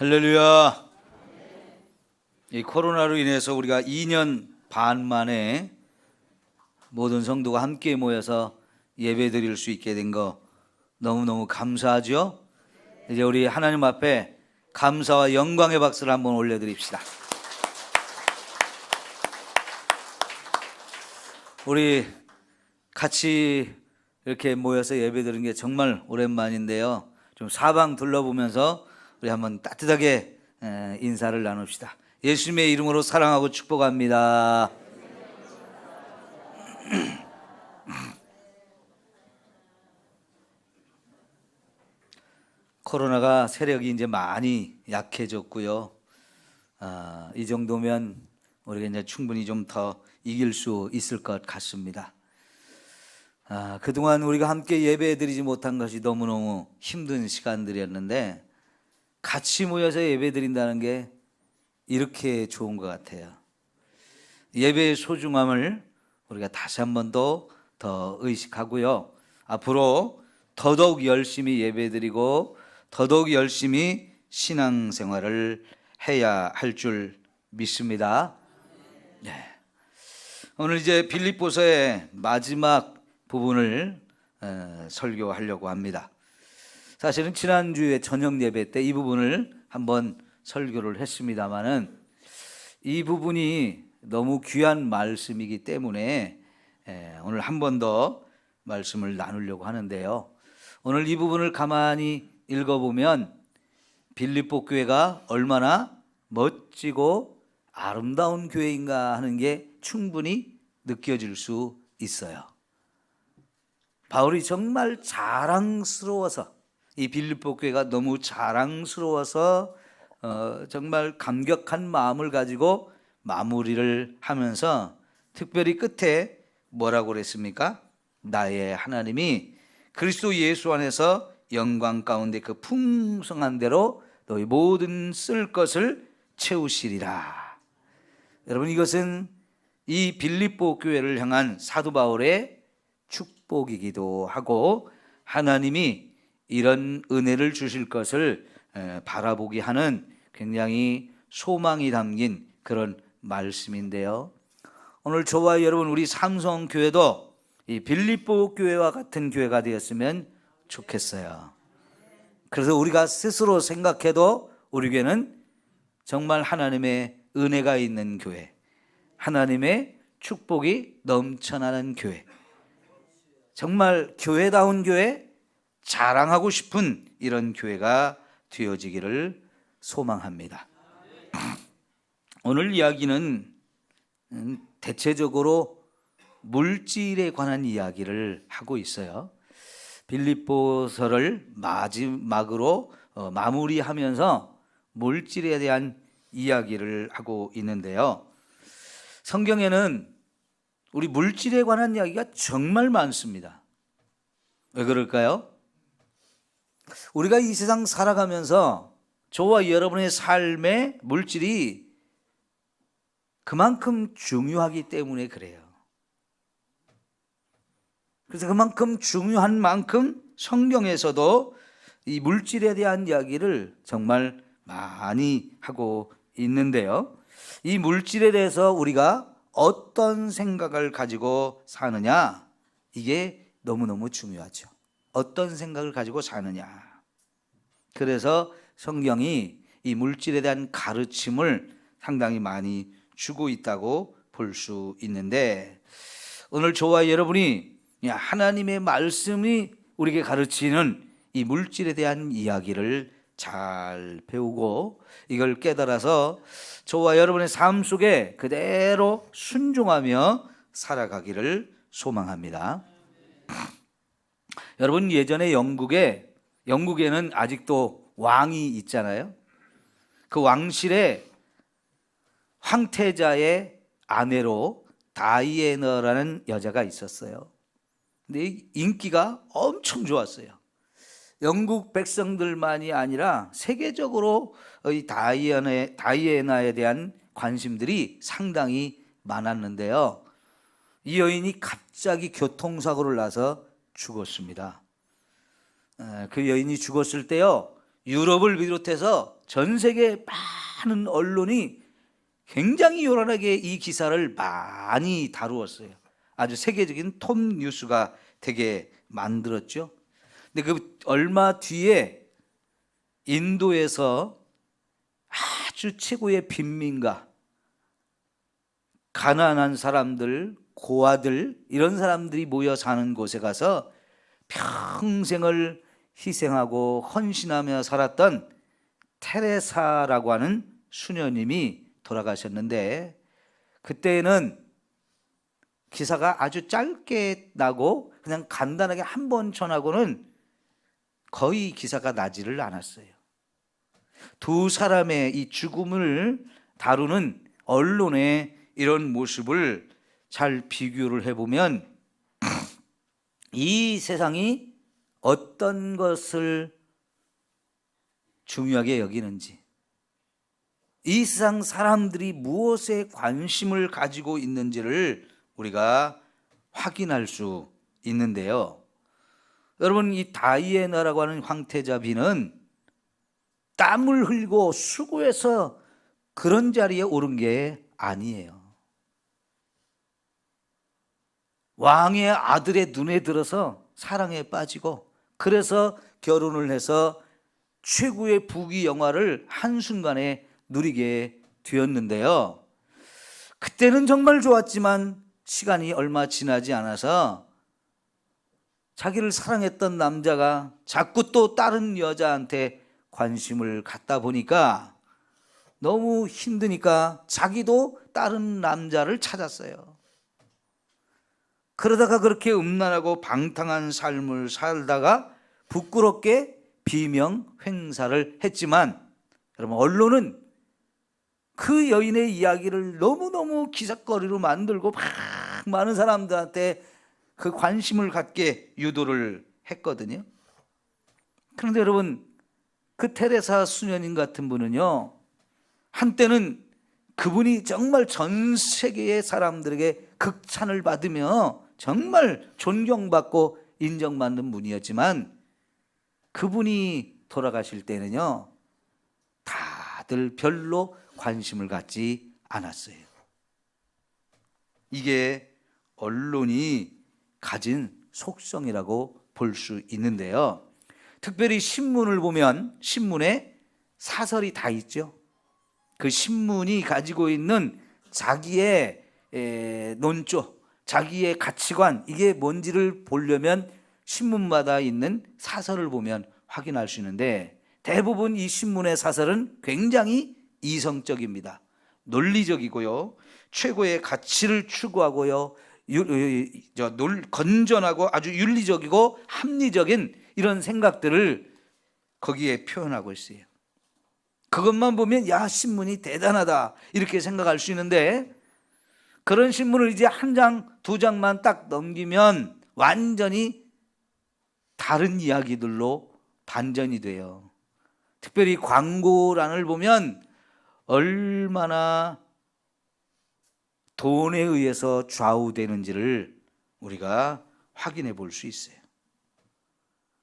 할렐루야. 이 코로나로 인해서 우리가 2년 반 만에 모든 성도가 함께 모여서 예배 드릴 수 있게 된 거 너무너무 감사하죠. 이제 우리 하나님 앞에 감사와 영광의 박수를 한번 올려드립시다. 우리 같이 이렇게 모여서 예배 드리는 게 정말 오랜만인데요. 좀 사방 둘러보면서 우리 한번 따뜻하게 인사를 나눕시다. 예수님의 이름으로 사랑하고 축복합니다. 코로나가 세력이 이제 많이 약해졌고요. 이 정도면 우리가 이제 충분히 좀 더 이길 수 있을 것 같습니다. 그동안 우리가 함께 예배드리지 못한 것이 너무너무 힘든 시간들이었는데 같이 모여서 예배드린다는 게 이렇게 좋은 것 같아요. 예배의 소중함을 우리가 다시 한 번 더 의식하고요. 앞으로 더더욱 열심히 예배드리고 더더욱 열심히 신앙생활을 해야 할 줄 믿습니다. 네. 오늘 이제 빌립보서의 마지막 부분을 설교하려고 합니다. 사실은 지난주에 저녁 예배 때 이 부분을 한번 설교를 했습니다마는 이 부분이 너무 귀한 말씀이기 때문에 오늘 한 번 더 말씀을 나누려고 하는데요. 오늘 이 부분을 가만히 읽어보면 빌립보 교회가 얼마나 멋지고 아름다운 교회인가 하는 게 충분히 느껴질 수 있어요. 바울이 정말 자랑스러워서 이 빌립보 교회가 너무 자랑스러워서 정말 감격한 마음을 가지고 마무리를 하면서 특별히 끝에 뭐라고 그랬습니까? 나의 하나님이 그리스도 예수 안에서 영광 가운데 그 풍성한 대로 너희 모든 쓸 것을 채우시리라. 여러분, 이것은 이 빌립보 교회를 향한 사도 바울의 축복이기도 하고 하나님이 이런 은혜를 주실 것을 바라보게 하는 굉장히 소망이 담긴 그런 말씀인데요. 오늘 저와 여러분 우리 삼성교회도 이 빌립보 교회와 같은 교회가 되었으면 좋겠어요. 그래서 우리가 스스로 생각해도 우리 교회는 정말 하나님의 은혜가 있는 교회, 하나님의 축복이 넘쳐나는 교회, 정말 교회다운 교회, 자랑하고 싶은 이런 교회가 되어지기를 소망합니다. 오늘 이야기는 대체적으로 물질에 관한 이야기를 하고 있어요. 빌립보서를 마지막으로 마무리하면서 물질에 대한 이야기를 하고 있는데요. 성경에는 우리 물질에 관한 이야기가 정말 많습니다. 왜 그럴까요? 우리가 이 세상 살아가면서 저와 여러분의 삶의 물질이 그만큼 중요하기 때문에 그래요. 그래서 그만큼 중요한 만큼 성경에서도 이 물질에 대한 이야기를 정말 많이 하고 있는데요. 이 물질에 대해서 우리가 어떤 생각을 가지고 사느냐, 이게 너무너무 중요하죠. 어떤 생각을 가지고 사느냐. 그래서 성경이 이 물질에 대한 가르침을 상당히 많이 주고 있다고 볼 수 있는데, 오늘 저와 여러분이 하나님의 말씀이 우리에게 가르치는 이 물질에 대한 이야기를 잘 배우고 이걸 깨달아서 저와 여러분의 삶 속에 그대로 순종하며 살아가기를 소망합니다. 여러분, 예전에 영국에는 아직도 왕이 있잖아요. 그 왕실에 황태자의 아내로 다이애나라는 여자가 있었어요. 근데 인기가 엄청 좋았어요. 영국 백성들만이 아니라 세계적으로 이 다이애나에 대한 관심들이 상당히 많았는데요. 이 여인이 갑자기 교통사고를 나서 죽었습니다. 그 여인이 죽었을 때요, 유럽을 비롯해서 전 세계 많은 언론이 굉장히 요란하게 이 기사를 많이 다루었어요. 아주 세계적인 톱 뉴스가 되게 만들었죠. 근데 그 얼마 뒤에 인도에서 아주 최고의 빈민가, 가난한 사람들, 고아들, 이런 사람들이 모여 사는 곳에 가서 평생을 희생하고 헌신하며 살았던 테레사라고 하는 수녀님이 돌아가셨는데, 그때는 기사가 아주 짧게 나고 그냥 간단하게 한 번 전하고는 거의 기사가 나지를 않았어요. 두 사람의 이 죽음을 다루는 언론의 이런 모습을 잘 비교를 해보면 이 세상이 어떤 것을 중요하게 여기는지, 이 세상 사람들이 무엇에 관심을 가지고 있는지를 우리가 확인할 수 있는데요. 여러분, 이 다이애나라고 하는 황태자비는 땀을 흘리고 수고해서 그런 자리에 오른 게 아니에요. 왕의 아들의 눈에 들어서 사랑에 빠지고, 그래서 결혼을 해서 최고의 부귀 영화를 한순간에 누리게 되었는데요. 그때는 정말 좋았지만 시간이 얼마 지나지 않아서 자기를 사랑했던 남자가 자꾸 또 다른 여자한테 관심을 갖다 보니까 너무 힘드니까 자기도 다른 남자를 찾았어요. 그러다가 그렇게 음란하고 방탕한 삶을 살다가 부끄럽게 비명 횡사를 했지만, 여러분, 언론은 그 여인의 이야기를 너무너무 기사거리로 만들고 막 많은 사람들한테 그 관심을 갖게 유도를 했거든요. 그런데 여러분, 그 테레사 수녀님 같은 분은요, 한때는 그분이 정말 전 세계의 사람들에게 극찬을 받으며 정말 존경받고 인정받는 분이었지만, 그분이 돌아가실 때는요, 다들 별로 관심을 갖지 않았어요. 이게 언론이 가진 속성이라고 볼 수 있는데요. 특별히 신문을 보면 신문에 사설이 다 있죠. 그 신문이 가지고 있는 자기의 논조, 자기의 가치관, 이게 뭔지를 보려면 신문마다 있는 사설을 보면 확인할 수 있는데, 대부분 이 신문의 사설은 굉장히 이성적입니다. 논리적이고요, 최고의 가치를 추구하고요, 건전하고 아주 윤리적이고 합리적인 이런 생각들을 거기에 표현하고 있어요. 그것만 보면 야, 신문이 대단하다 이렇게 생각할 수 있는데, 그런 신문을 이제 한 장, 두 장만 딱 넘기면 완전히 다른 이야기들로 반전이 돼요. 특별히 광고란을 보면 얼마나 돈에 의해서 좌우되는지를 우리가 확인해 볼 수 있어요.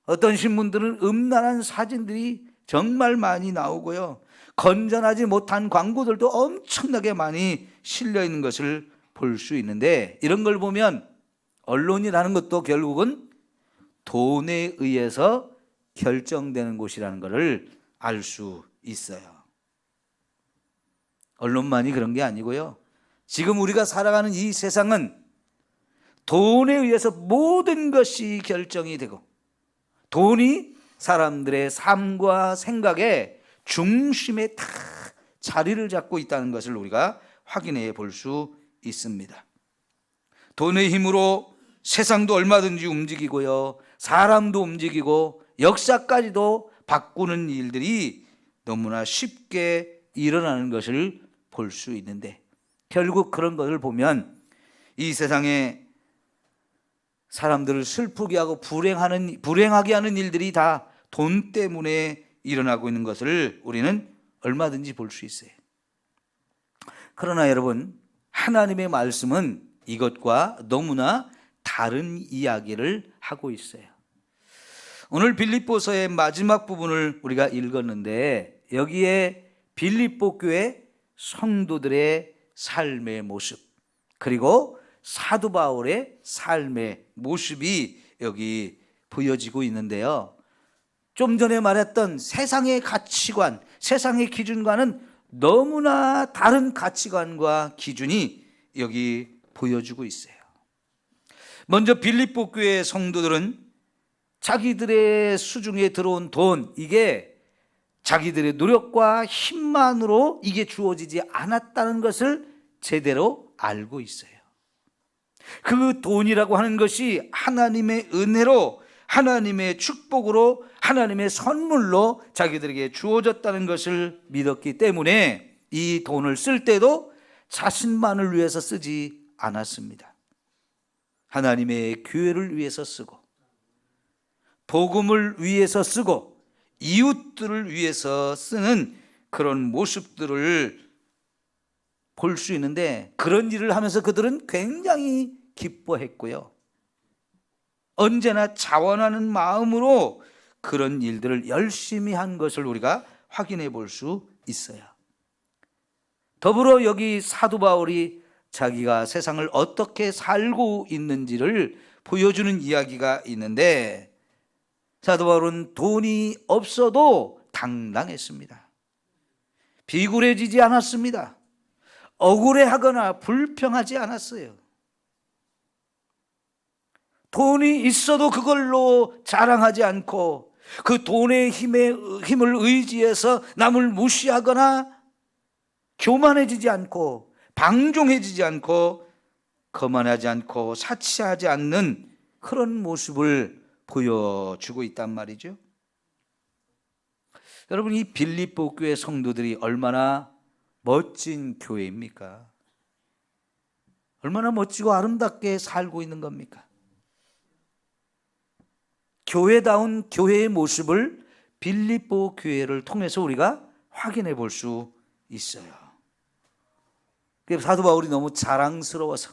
어떤 신문들은 음란한 사진들이 정말 많이 나오고요, 건전하지 못한 광고들도 엄청나게 많이 실려 있는 것을 볼 수 있는데, 이런 걸 보면 언론이라는 것도 결국은 돈에 의해서 결정되는 곳이라는 것을 알 수 있어요. 언론만이 그런 게 아니고요, 지금 우리가 살아가는 이 세상은 돈에 의해서 모든 것이 결정이 되고, 돈이 사람들의 삶과 생각의 중심에 다 자리를 잡고 있다는 것을 우리가 확인해 볼 수 있습니다. 돈의 힘으로 세상도 얼마든지 움직이고요, 사람도 움직이고 역사까지도 바꾸는 일들이 너무나 쉽게 일어나는 것을 볼 수 있는데, 결국 그런 것을 보면 이 세상에 사람들을 슬프게 하고 불행하게 하는 일들이 다 돈 때문에 일어나고 있는 것을 우리는 얼마든지 볼 수 있어요. 그러나 여러분, 하나님의 말씀은 이것과 너무나 다른 이야기를 하고 있어요. 오늘 빌립보서의 마지막 부분을 우리가 읽었는데 여기에 빌립보 교회 성도들의 삶의 모습, 그리고 사도 바울의 삶의 모습이 여기 보여지고 있는데요, 좀 전에 말했던 세상의 가치관, 세상의 기준과는 너무나 다른 가치관과 기준이 여기 보여주고 있어요. 먼저 빌립보 교회 성도들은 자기들의 수중에 들어온 돈, 이게 자기들의 노력과 힘만으로 이게 주어지지 않았다는 것을 제대로 알고 있어요. 그 돈이라고 하는 것이 하나님의 은혜로, 하나님의 축복으로, 하나님의 선물로 자기들에게 주어졌다는 것을 믿었기 때문에 이 돈을 쓸 때도 자신만을 위해서 쓰지 않았습니다. 하나님의 교회를 위해서 쓰고, 복음을 위해서 쓰고, 이웃들을 위해서 쓰는 그런 모습들을 볼 수 있는데, 그런 일을 하면서 그들은 굉장히 기뻐했고요, 언제나 자원하는 마음으로 그런 일들을 열심히 한 것을 우리가 확인해 볼 수 있어요. 더불어 여기 사도 바울이 자기가 세상을 어떻게 살고 있는지를 보여주는 이야기가 있는데, 사도 바울은 돈이 없어도 당당했습니다. 비굴해지지 않았습니다. 억울해하거나 불평하지 않았어요. 돈이 있어도 그걸로 자랑하지 않고, 그 돈의 힘을 의지해서 남을 무시하거나 교만해지지 않고, 방종해지지 않고, 거만하지 않고, 사치하지 않는 그런 모습을 보여주고 있단 말이죠. 여러분, 이 빌립보 교회 성도들이 얼마나 멋진 교회입니까? 얼마나 멋지고 아름답게 살고 있는 겁니까? 교회다운 교회의 모습을 빌립보 교회를 통해서 우리가 확인해 볼 수 있어요. 사도 바울이 너무 자랑스러워서,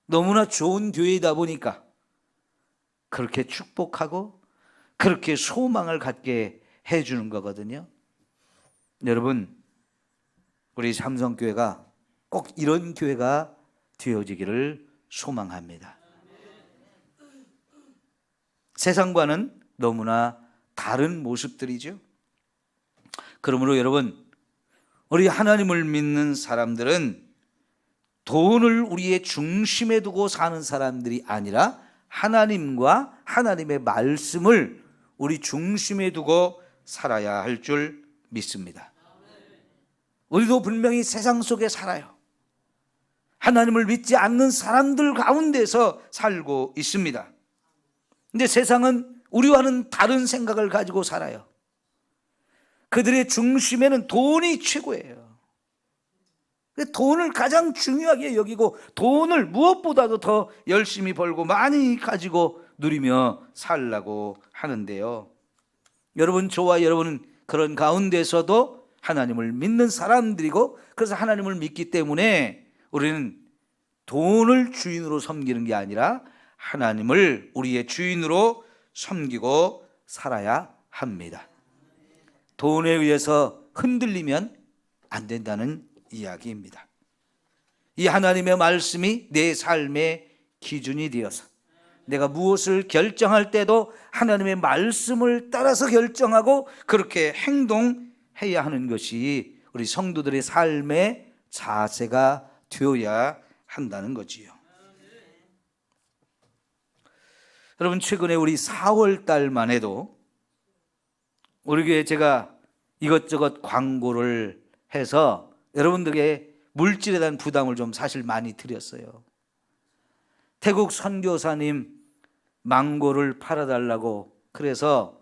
너무나 좋은 교회이다 보니까 그렇게 축복하고 그렇게 소망을 갖게 해주는 거거든요. 여러분, 우리 삼성교회가 꼭 이런 교회가 되어지기를 소망합니다. 세상과는 너무나 다른 모습들이죠. 그러므로 여러분, 우리 하나님을 믿는 사람들은 돈을 우리의 중심에 두고 사는 사람들이 아니라 하나님과 하나님의 말씀을 우리 중심에 두고 살아야 할 줄 믿습니다. 우리도 분명히 세상 속에 살아요. 하나님을 믿지 않는 사람들 가운데서 살고 있습니다. 근데 세상은 우리와는 다른 생각을 가지고 살아요. 그들의 중심에는 돈이 최고예요. 돈을 가장 중요하게 여기고, 돈을 무엇보다도 더 열심히 벌고 많이 가지고 누리며 살라고 하는데요, 여러분, 저와 여러분은 그런 가운데서도 하나님을 믿는 사람들이고, 그래서 하나님을 믿기 때문에 우리는 돈을 주인으로 섬기는 게 아니라 하나님을 우리의 주인으로 섬기고 살아야 합니다. 돈에 의해서 흔들리면 안 된다는 이야기입니다. 이 하나님의 말씀이 내 삶의 기준이 되어서 내가 무엇을 결정할 때도 하나님의 말씀을 따라서 결정하고 그렇게 행동해야 하는 것이 우리 성도들의 삶의 자세가 되어야 한다는 거지요. 여러분, 최근에 우리 4월 달만 해도 우리 교회 제가 이것저것 광고를 해서 여러분들에게 물질에 대한 부담을 좀 사실 많이 드렸어요. 태국 선교사님 망고를 팔아달라고 그래서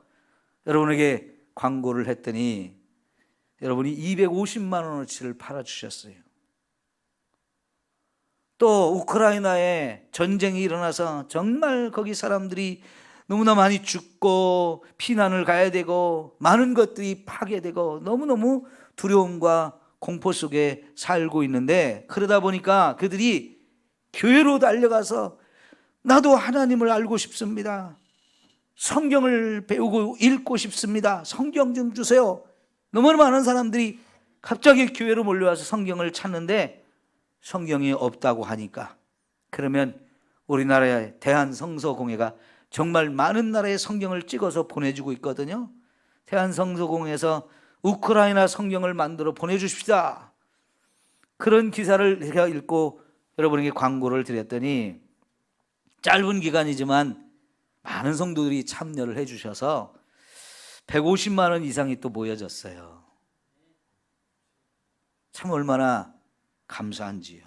여러분에게 광고를 했더니 여러분이 250만 원어치를 팔아주셨어요. 또 우크라이나에 전쟁이 일어나서 정말 거기 사람들이 너무나 많이 죽고 피난을 가야 되고 많은 것들이 파괴되고 너무너무 두려움과 공포 속에 살고 있는데, 그러다 보니까 그들이 교회로 달려가서 나도 하나님을 알고 싶습니다. 성경을 배우고 읽고 싶습니다. 성경 좀 주세요. 너무 많은 사람들이 갑자기 교회로 몰려와서 성경을 찾는데 성경이 없다고 하니까, 그러면 우리나라의 대한성서공회가 정말 많은 나라의 성경을 찍어서 보내주고 있거든요. 대한성서공회에서 우크라이나 성경을 만들어 보내주십시다. 그런 기사를 제가 읽고 여러분에게 광고를 드렸더니 짧은 기간이지만 많은 성도들이 참여를 해주셔서 150만 원 이상이 또 모여졌어요. 참 얼마나 감사한지요.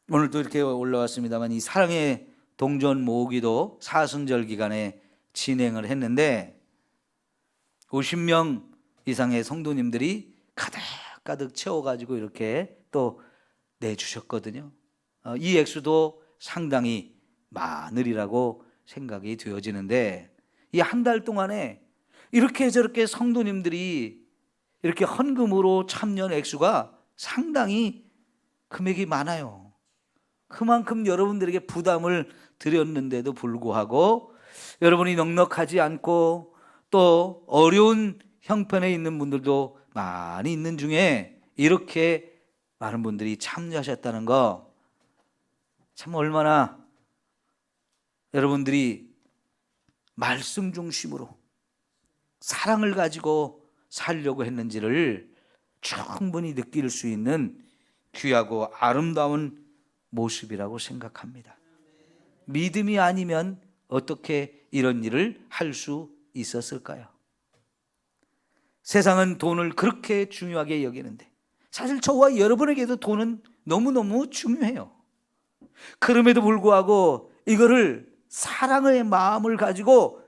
오늘도 이렇게 올라왔습니다만, 이 사랑의 동전 모으기도 사순절 기간에 진행을 했는데 50명 이상의 성도님들이 가득 채워가지고 이렇게 또 내주셨거든요. 이 액수도 상당히 많으리라고 생각이 되어지는데, 이 한 달 동안에 이렇게 저렇게 성도님들이 이렇게 헌금으로 참여한 액수가 상당히 금액이 많아요. 그만큼 여러분들에게 부담을 드렸는데도 불구하고 여러분이 넉넉하지 않고 또 어려운 형편에 있는 분들도 많이 있는 중에 이렇게 많은 분들이 참여하셨다는 거, 참 얼마나 여러분들이 말씀 중심으로 사랑을 가지고 살려고 했는지를 충분히 느낄 수 있는 귀하고 아름다운 모습이라고 생각합니다. 믿음이 아니면 어떻게 이런 일을 할 수 있었을까요? 세상은 돈을 그렇게 중요하게 여기는데 사실 저와 여러분에게도 돈은 너무너무 중요해요. 그럼에도 불구하고 이거를 사랑의 마음을 가지고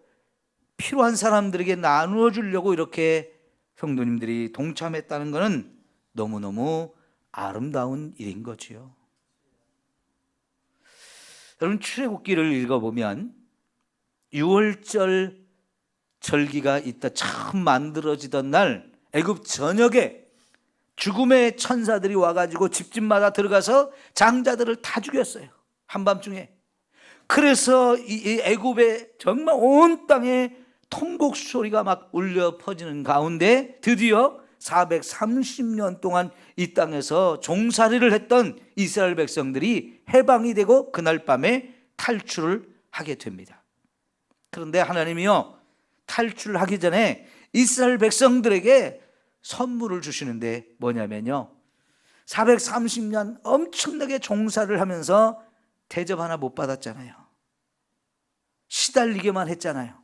필요한 사람들에게 나누어 주려고 이렇게 성도님들이 동참했다는 것은 너무너무 아름다운 일인 거지요. 여러분, 출애굽기를 읽어보면 6월절 절기가 있다 처음 만들어지던 날 애굽 전역에 죽음의 천사들이 와가지고 집집마다 들어가서 장자들을 다 죽였어요, 한밤중에. 그래서 이 애굽의 정말 온 땅에 통곡 소리가 막 울려 퍼지는 가운데 드디어 430년 동안 이 땅에서 종살이를 했던 이스라엘 백성들이 해방이 되고 그날 밤에 탈출을 하게 됩니다. 그런데 하나님이요, 탈출하기 전에 이스라엘 백성들에게 선물을 주시는데 뭐냐면요, 430년 엄청나게 종살이를 하면서 대접 하나 못 받았잖아요. 시달리게만 했잖아요.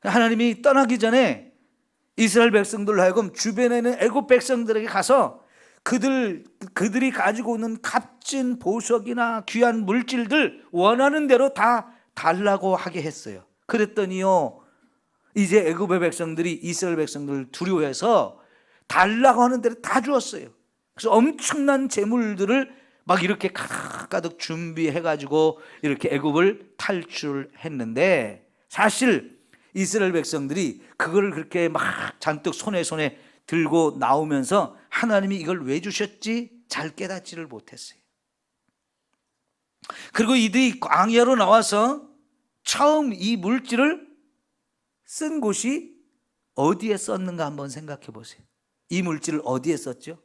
하나님이 떠나기 전에 이스라엘 백성들로 하여금 주변에 있는 애굽 백성들에게 가서 그들이 가지고 있는 값진 보석이나 귀한 물질들 원하는 대로 다 달라고 하게 했어요. 그랬더니요, 이제 애굽의 백성들이 이스라엘 백성들을 두려워해서 달라고 하는 대로 다 주었어요. 그래서 엄청난 재물들을 막 이렇게 가득 준비해가지고 이렇게 애굽을 탈출했는데, 사실 이스라엘 백성들이 그거를 그렇게 막 잔뜩 손에 들고 나오면서 하나님이 이걸 왜 주셨지 잘 깨닫지를 못했어요. 그리고 이들이 광야로 나와서 처음 이 물질을 쓴 곳이 어디에 썼는가 한번 생각해 보세요. 이 물질을 어디에 썼죠?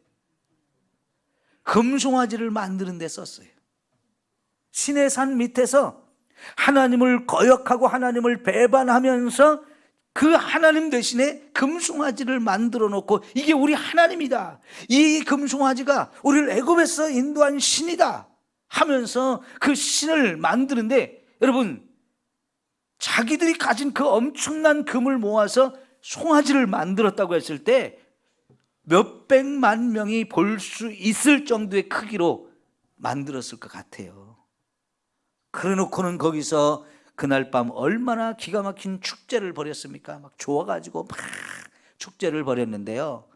금송아지를 만드는 데 썼어요. 시내산 밑에서 하나님을 거역하고 하나님을 배반하면서 그 하나님 대신에 금송아지를 만들어 놓고, 이게 우리 하나님이다, 이 금송아지가 우리를 애굽에서 인도한 신이다 하면서 그 신을 만드는데, 여러분, 자기들이 가진 그 엄청난 금을 모아서 송아지를 만들었다고 했을 때 몇백만 명이 볼 수 있을 정도의 크기로 만들었을 것 같아요. 그래 놓고는 거기서 그날 밤 얼마나 기가 막힌 축제를 벌였습니까? 막 좋아가지고 막 축제를 벌였는데요,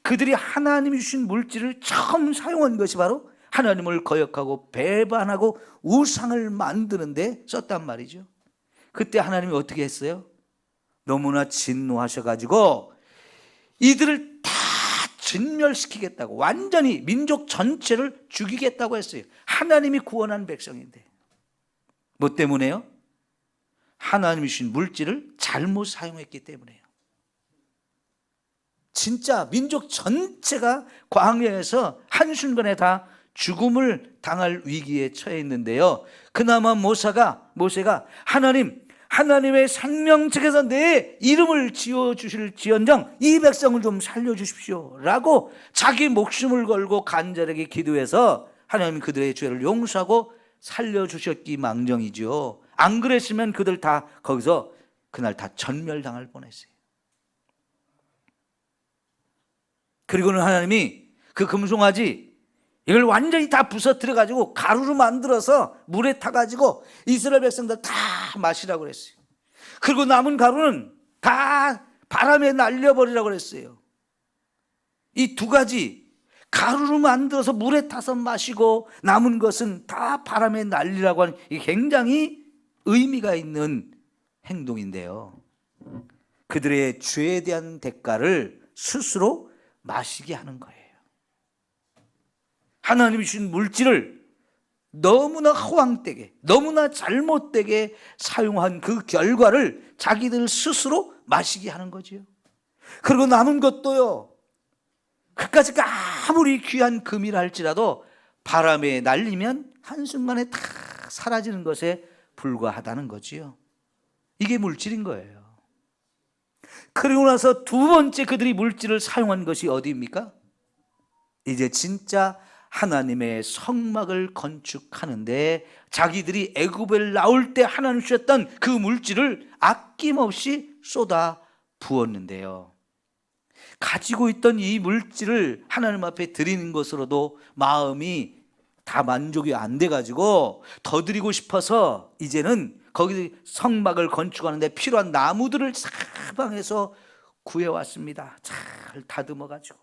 그들이 하나님이 주신 물질을 처음 사용한 것이 바로 하나님을 거역하고 배반하고 우상을 만드는데 썼단 말이죠. 그때 하나님이 어떻게 했어요? 너무나 진노하셔가지고 이들을 다 진멸시키겠다고, 완전히 민족 전체를 죽이겠다고 했어요. 하나님이 구원한 백성인데. 뭐 때문에요? 하나님이 주신 물질을 잘못 사용했기 때문에요. 진짜 민족 전체가 광야에서 한순간에 다 죽음을 당할 위기에 처해 있는데요. 그나마 모세가 하나님의 생명책에서 내 이름을 지어주실지언정 이 백성을 좀 살려주십시오 라고 자기 목숨을 걸고 간절하게 기도해서 하나님 그들의 죄를 용서하고 살려주셨기 망정이죠. 안 그랬으면 그들 다 거기서 그날 다 전멸당할 뻔했어요. 그리고는 하나님이 그 금송아지 이걸 완전히 다 부서뜨려 가지고 가루로 만들어서 물에 타가지고 이스라엘 백성들 다 마시라고 그랬어요. 그리고 남은 가루는 다 바람에 날려버리라고 그랬어요. 이 두 가지, 가루로 만들어서 물에 타서 마시고 남은 것은 다 바람에 날리라고 하는, 이게 굉장히 의미가 있는 행동인데요. 그들의 죄에 대한 대가를 스스로 마시게 하는 거예요. 하나님이 주신 물질을 너무나 허황되게, 너무나 잘못되게 사용한 그 결과를 자기들 스스로 마시게 하는 거죠. 그리고 남은 것도요, 그까짓 아무리 귀한 금이라 할지라도 바람에 날리면 한순간에 다 사라지는 것에 불과하다는 거지요. 이게 물질인 거예요. 그리고 나서 두 번째 그들이 물질을 사용한 것이 어디입니까? 이제 진짜 하나님의 성막을 건축하는데 자기들이 애굽을 나올 때 하나님 주셨던 그 물질을 아낌없이 쏟아 부었는데요. 가지고 있던 이 물질을 하나님 앞에 드리는 것으로도 마음이 다 만족이 안 돼가지고 더 드리고 싶어서 이제는 거기 성막을 건축하는데 필요한 나무들을 사방에서 구해왔습니다. 잘 다듬어가지고.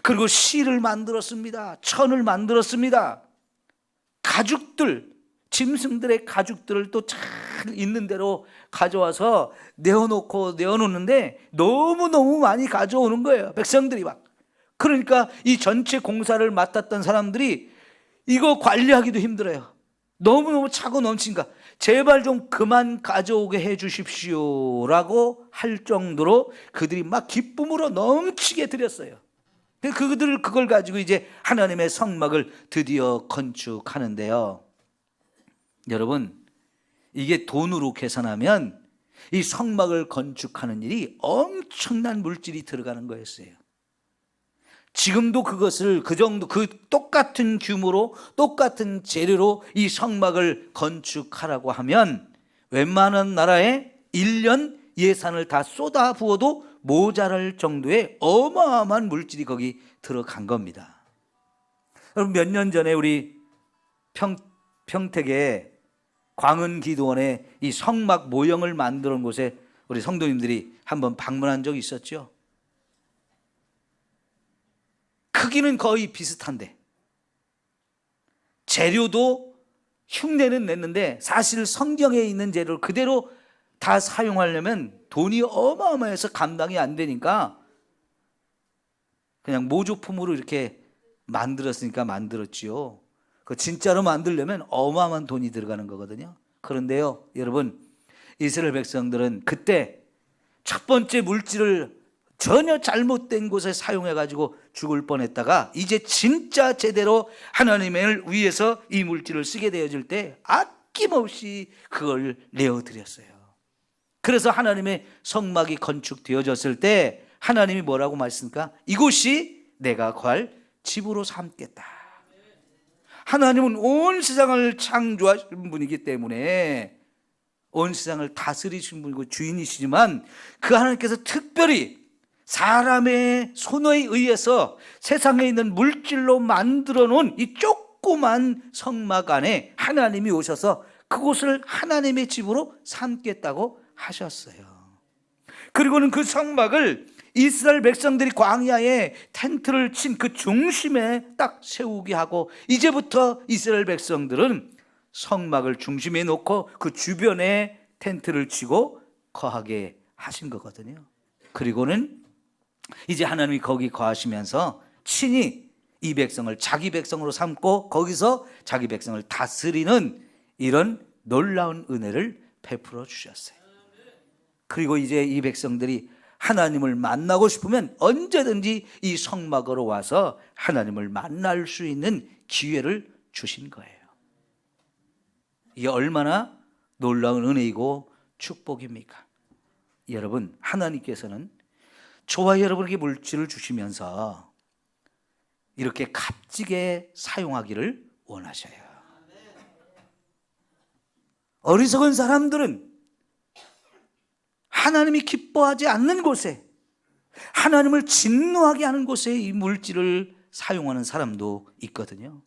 그리고 실을 만들었습니다. 천을 만들었습니다. 가죽들, 짐승들의 가죽들을 또 잘 있는 대로 가져와서 내어놓는데 너무너무 많이 가져오는 거예요. 백성들이 막. 그러니까 이 전체 공사를 맡았던 사람들이 이거 관리하기도 힘들어요. 너무너무 차고 넘치니까 제발 좀 그만 가져오게 해 주십시오 라고 할 정도로 그들이 막 기쁨으로 넘치게 드렸어요. 그걸 가지고 이제 하나님의 성막을 드디어 건축하는데요. 여러분, 이게 돈으로 계산하면 이 성막을 건축하는 일이 엄청난 물질이 들어가는 거였어요. 지금도 그것을 그 정도, 그 똑같은 규모로 똑같은 재료로 이 성막을 건축하라고 하면 웬만한 나라에 1년 예산을 다 쏟아 부어도 모자랄 정도의 어마어마한 물질이 거기 들어간 겁니다. 여러분, 몇 년 전에 우리 평택에 광은기도원에 이 성막 모형을 만드는 곳에 우리 성도님들이 한번 방문한 적이 있었죠. 크기는 거의 비슷한데 재료도 흉내는 냈는데 사실 성경에 있는 재료를 그대로 다 사용하려면 돈이 어마어마해서 감당이 안 되니까 그냥 모조품으로 이렇게 만들었으니까 만들었지요. 그 진짜로 만들려면 어마어마한 돈이 들어가는 거거든요. 그런데요, 여러분, 이스라엘 백성들은 그때 첫 번째 물질을 전혀 잘못된 곳에 사용해가지고 죽을 뻔했다가 이제 진짜 제대로 하나님을 위해서 이 물질을 쓰게 되어질 때 아낌없이 그걸 내어드렸어요. 그래서 하나님의 성막이 건축되어졌을 때 하나님이 뭐라고 말씀합니까? 이곳이 내가 거할 집으로 삼겠다. 하나님은 온 세상을 창조하신 분이기 때문에 온 세상을 다스리신 분이고 주인이시지만 그 하나님께서 특별히 사람의 손에 의해서 세상에 있는 물질로 만들어 놓은 이 조그만 성막 안에 하나님이 오셔서 그곳을 하나님의 집으로 삼겠다고 하셨어요. 그리고는 그 성막을 이스라엘 백성들이 광야에 텐트를 친 그 중심에 딱 세우게 하고 이제부터 이스라엘 백성들은 성막을 중심에 놓고 그 주변에 텐트를 치고 거하게 하신 거거든요. 그리고는 이제 하나님이 거기 거하시면서 친히 이 백성을 자기 백성으로 삼고 거기서 자기 백성을 다스리는 이런 놀라운 은혜를 베풀어 주셨어요. 그리고 이제 이 백성들이 하나님을 만나고 싶으면 언제든지 이 성막으로 와서 하나님을 만날 수 있는 기회를 주신 거예요. 이게 얼마나 놀라운 은혜이고 축복입니까? 여러분, 하나님께서는 저와 여러분에게 물질을 주시면서 이렇게 값지게 사용하기를 원하셔요. 어리석은 사람들은 하나님이 기뻐하지 않는 곳에, 하나님을 진노하게 하는 곳에 이 물질을 사용하는 사람도 있거든요.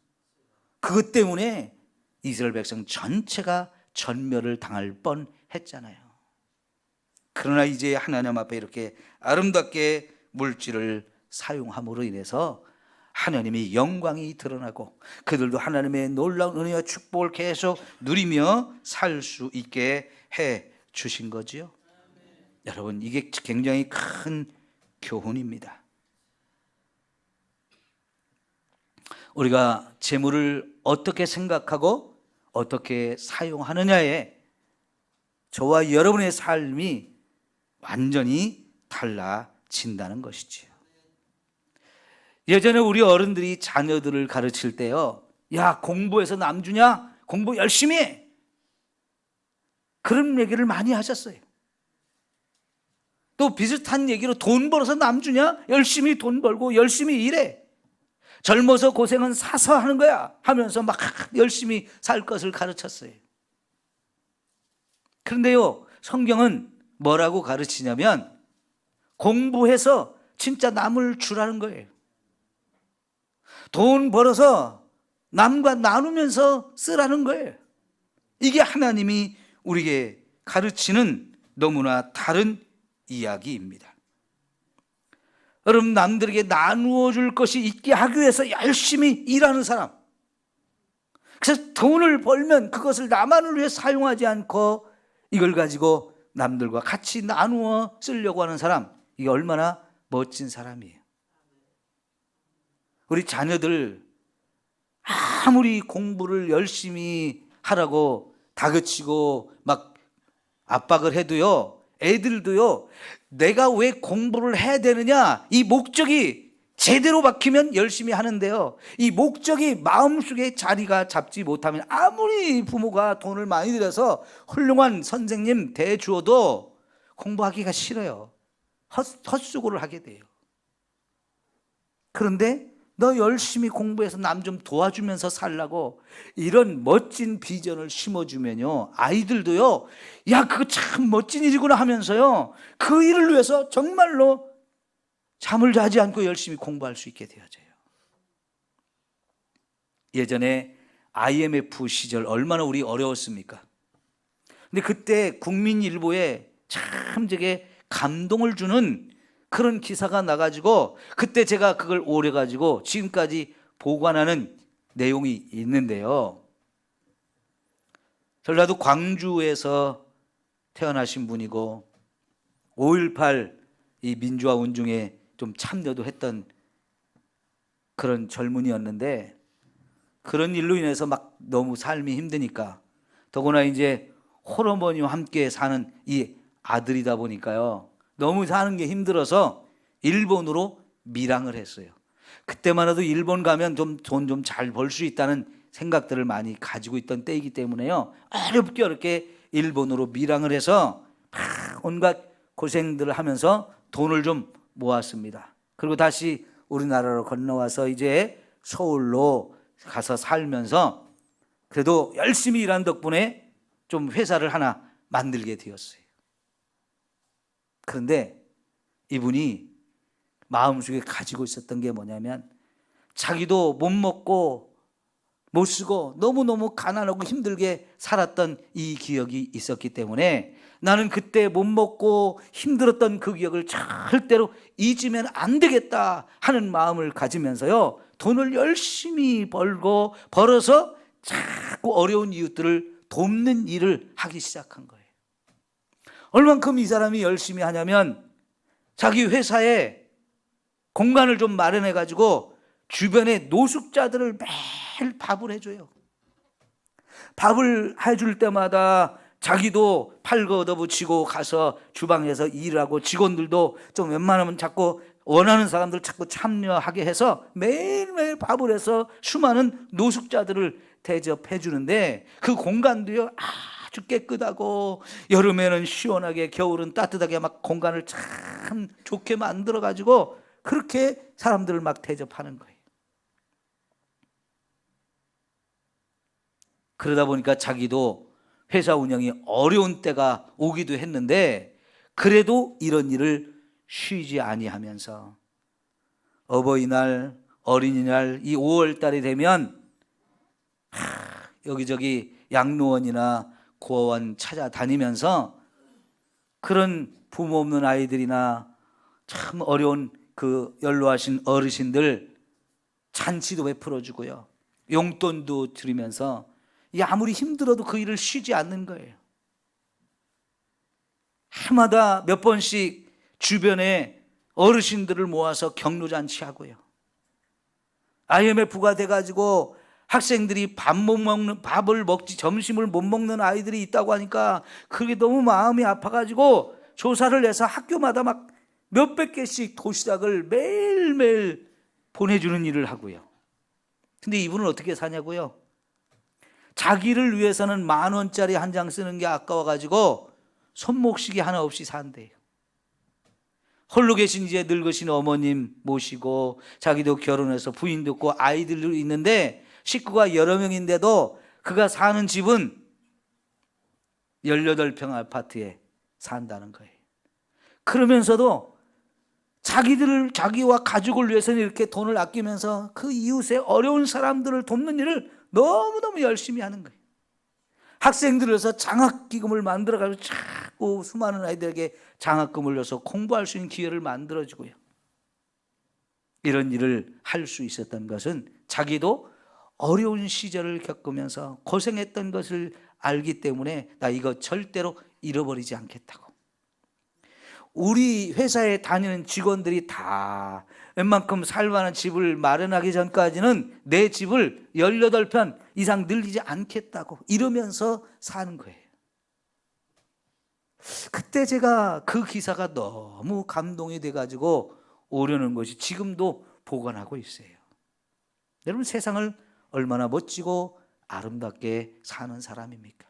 그것 때문에 이스라엘 백성 전체가 전멸을 당할 뻔했잖아요. 그러나 이제 하나님 앞에 이렇게 아름답게 물질을 사용함으로 인해서 하나님의 영광이 드러나고 그들도 하나님의 놀라운 은혜와 축복을 계속 누리며 살 수 있게 해 주신 거지요. 여러분, 이게 굉장히 큰 교훈입니다. 우리가 재물을 어떻게 생각하고 어떻게 사용하느냐에 저와 여러분의 삶이 완전히 달라진다는 것이지요. 예전에 우리 어른들이 자녀들을 가르칠 때요, 야, 공부해서 남 주냐? 공부 열심히 해. 그런 얘기를 많이 하셨어요. 또 비슷한 얘기로 돈 벌어서 남 주냐? 열심히 돈 벌고 열심히 일해. 젊어서 고생은 사서 하는 거야 하면서 막 열심히 살 것을 가르쳤어요. 그런데요, 성경은 뭐라고 가르치냐면 공부해서 진짜 남을 주라는 거예요. 돈 벌어서 남과 나누면서 쓰라는 거예요. 이게 하나님이 우리에게 가르치는 너무나 다른 이야기입니다. 여러분, 남들에게 나누어 줄 것이 있게 하기 위해서 열심히 일하는 사람, 그래서 돈을 벌면 그것을 나만을 위해 사용하지 않고 이걸 가지고 남들과 같이 나누어 쓰려고 하는 사람, 이게 얼마나 멋진 사람이에요. 우리 자녀들 아무리 공부를 열심히 하라고 다그치고 막 압박을 해도요, 애들도요, 내가 왜 공부를 해야 되느냐, 이 목적이 제대로 박히면 열심히 하는데요, 이 목적이 마음속에 자리가 잡지 못하면 아무리 부모가 돈을 많이 들여서 훌륭한 선생님 대주어도 공부하기가 싫어요. 헛수고를 하게 돼요. 그런데 너 열심히 공부해서 남 좀 도와주면서 살라고 이런 멋진 비전을 심어주면요, 아이들도요, 야, 그거 참 멋진 일이구나 하면서요, 그 일을 위해서 정말로 잠을 자지 않고 열심히 공부할 수 있게 되어져요. 예전에 IMF 시절 얼마나 우리 어려웠습니까? 근데 그때 국민일보에 참 되게 감동을 주는 그런 기사가 나가지고 그때 제가 그걸 오래가지고 지금까지 보관하는 내용이 있는데요, 전라도 광주에서 태어나신 분이고 5.18 이 민주화 운동에 좀 참여도 했던 그런 젊은이였는데, 그런 일로 인해서 막 너무 삶이 힘드니까, 더구나 이제 홀어머니와 함께 사는 이 아들이다 보니까요, 너무 사는 게 힘들어서 일본으로 밀항을 했어요. 그때만 해도 일본 가면 좀 돈 좀 잘 벌 수 있다는 생각들을 많이 가지고 있던 때이기 때문에요, 어렵게 일본으로 밀항을 해서 막 온갖 고생들을 하면서 돈을 좀 모았습니다. 그리고 다시 우리나라로 건너와서 이제 서울로 가서 살면서 그래도 열심히 일한 덕분에 좀 회사를 하나 만들게 되었어요. 그런데 이분이 마음속에 가지고 있었던 게 뭐냐면, 자기도 못 먹고 못 쓰고 너무너무 가난하고 힘들게 살았던 이 기억이 있었기 때문에 나는 그때 못 먹고 힘들었던 그 기억을 절대로 잊으면 안 되겠다 하는 마음을 가지면서요, 돈을 열심히 벌어서 자꾸 어려운 이웃들을 돕는 일을 하기 시작한 거예요. 얼만큼 이 사람이 열심히 하냐면 자기 회사에 공간을 좀 마련해 가지고 주변에 노숙자들을 매일 밥을 해줘요. 밥을 해줄 때마다 자기도 팔 걷어붙이고 가서 주방에서 일하고, 직원들도 좀 웬만하면 자꾸 원하는 사람들 자꾸 참여하게 해서 매일매일 밥을 해서 수많은 노숙자들을 대접해 주는데, 그 공간도요 아주 깨끗하고 여름에는 시원하게, 겨울은 따뜻하게 막 공간을 참 좋게 만들어 가지고 그렇게 사람들을 막 대접하는 거예요. 그러다 보니까 자기도 회사 운영이 어려운 때가 오기도 했는데, 그래도 이런 일을 쉬지 아니하면서 어버이날, 어린이날, 이 5월 달이 되면 여기저기 양로원이나 고아원 찾아다니면서 그런 부모 없는 아이들이나 참 어려운 그 연로하신 어르신들 잔치도 베풀어 주고요, 용돈도 드리면서 아무리 힘들어도 그 일을 쉬지 않는 거예요. 해마다 몇 번씩 주변에 어르신들을 모아서 격려잔치하고요, IMF가 돼가지고 학생들이 밥을 먹지, 점심을 못 먹는 아이들이 있다고 하니까 그게 너무 마음이 아파가지고 조사를 해서 학교마다 막 몇백 개씩 도시락을 매일매일 보내주는 일을 하고요. 근데 이분은 어떻게 사냐고요? 자기를 위해서는 10,000원짜리 한 장 쓰는 게 아까워가지고 손목시계 하나 없이 산대요. 홀로 계신 이제 늙으신 어머님 모시고, 자기도 결혼해서 부인도 있고 아이들도 있는데 식구가 여러 명인데도 그가 사는 집은 18평 아파트에 산다는 거예요. 그러면서도 자기와 가족을 위해서는 이렇게 돈을 아끼면서 그 이웃의 어려운 사람들을 돕는 일을 너무너무 열심히 하는 거예요. 학생들에서 장학기금을 만들어가지고 자꾸 수많은 아이들에게 장학금을 넣어서 공부할 수 있는 기회를 만들어주고요. 이런 일을 할 수 있었던 것은 자기도 어려운 시절을 겪으면서 고생했던 것을 알기 때문에 나 이거 절대로 잃어버리지 않겠다고. 우리 회사에 다니는 직원들이 다 웬만큼 살만한 집을 마련하기 전까지는 내 집을 18편 이상 늘리지 않겠다고 이러면서 사는 거예요. 그때 제가 그 기사가 너무 감동이 돼가지고 오려는 것이 지금도 보관하고 있어요. 여러분, 세상을 얼마나 멋지고 아름답게 사는 사람입니까?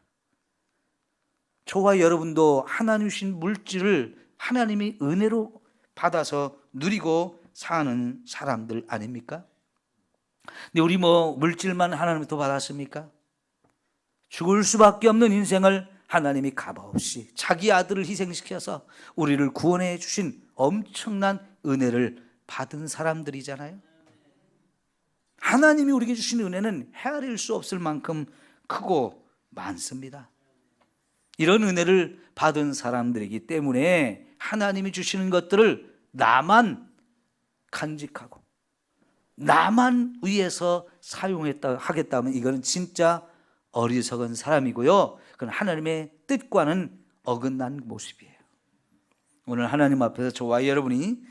저와 여러분도 하나님 주신 물질을 하나님이 은혜로 받아서 누리고 사는 사람들 아닙니까? 근데 우리 물질만 하나님부터 받았습니까? 죽을 수밖에 없는 인생을 하나님이 값없이 자기 아들을 희생시켜서 우리를 구원해 주신 엄청난 은혜를 받은 사람들이잖아요. 하나님이 우리에게 주신 은혜는 헤아릴 수 없을 만큼 크고 많습니다. 이런 은혜를 받은 사람들이기 때문에 하나님이 주시는 것들을 나만 간직하고 나만 위해서 하겠다면 이거는 진짜 어리석은 사람이고요, 그건 하나님의 뜻과는 어긋난 모습이에요. 오늘 하나님 앞에서 저와 여러분이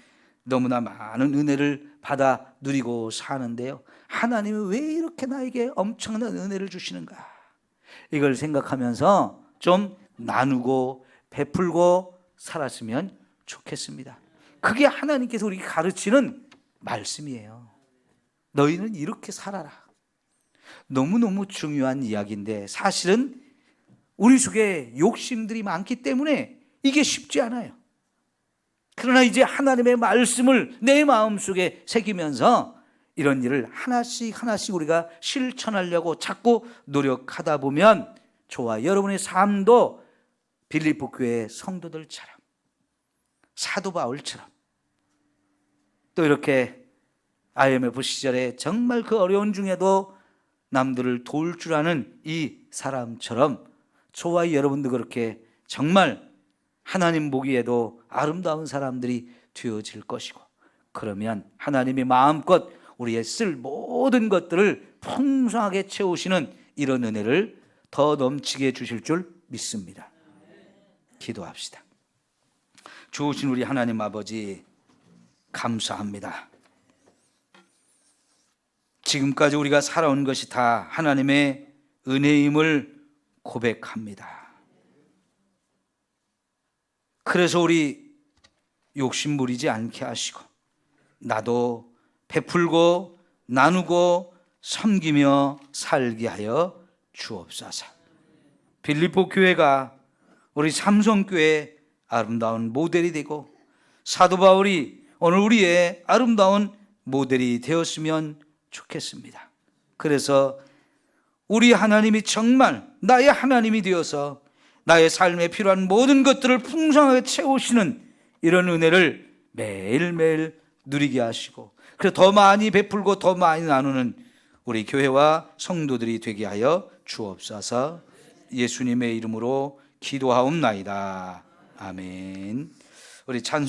너무나 많은 은혜를 받아 누리고 사는데요, 하나님이 왜 이렇게 나에게 엄청난 은혜를 주시는가, 이걸 생각하면서 좀 나누고 베풀고 살았으면 좋겠습니다. 그게 하나님께서 우리에게 가르치는 말씀이에요. 너희는 이렇게 살아라. 너무너무 중요한 이야기인데 사실은 우리 속에 욕심들이 많기 때문에 이게 쉽지 않아요. 그러나 이제 하나님의 말씀을 내 마음속에 새기면서 이런 일을 하나씩 하나씩 우리가 실천하려고 자꾸 노력하다 보면 저와 여러분의 삶도 빌립보 교회 성도들처럼, 사도 바울처럼, 또 이렇게 IMF 시절에 정말 그 어려운 중에도 남들을 도울 줄 아는 이 사람처럼 저와 여러분도 그렇게 정말 하나님 보기에도 아름다운 사람들이 되어질 것이고, 그러면 하나님이 마음껏 우리의 쓸 모든 것들을 풍성하게 채우시는 이런 은혜를 더 넘치게 주실 줄 믿습니다. 기도합시다. 좋으신 우리 하나님 아버지, 감사합니다. 지금까지 우리가 살아온 것이 다 하나님의 은혜임을 고백합니다. 그래서 우리 욕심 부리지 않게 하시고 나도 베풀고 나누고 섬기며 살게 하여 주옵소서. 빌립보 교회가 우리 삼성교회의 아름다운 모델이 되고 사도 바울이 오늘 우리의 아름다운 모델이 되었으면 좋겠습니다. 그래서 우리 하나님이 정말 나의 하나님이 되어서 나의 삶에 필요한 모든 것들을 풍성하게 채우시는 이런 은혜를 매일매일 누리게 하시고 그래서 더 많이 베풀고 더 많이 나누는 우리 교회와 성도들이 되게 하여 주옵소서. 예수님의 이름으로 기도하옵나이다. 아멘. 우리 찬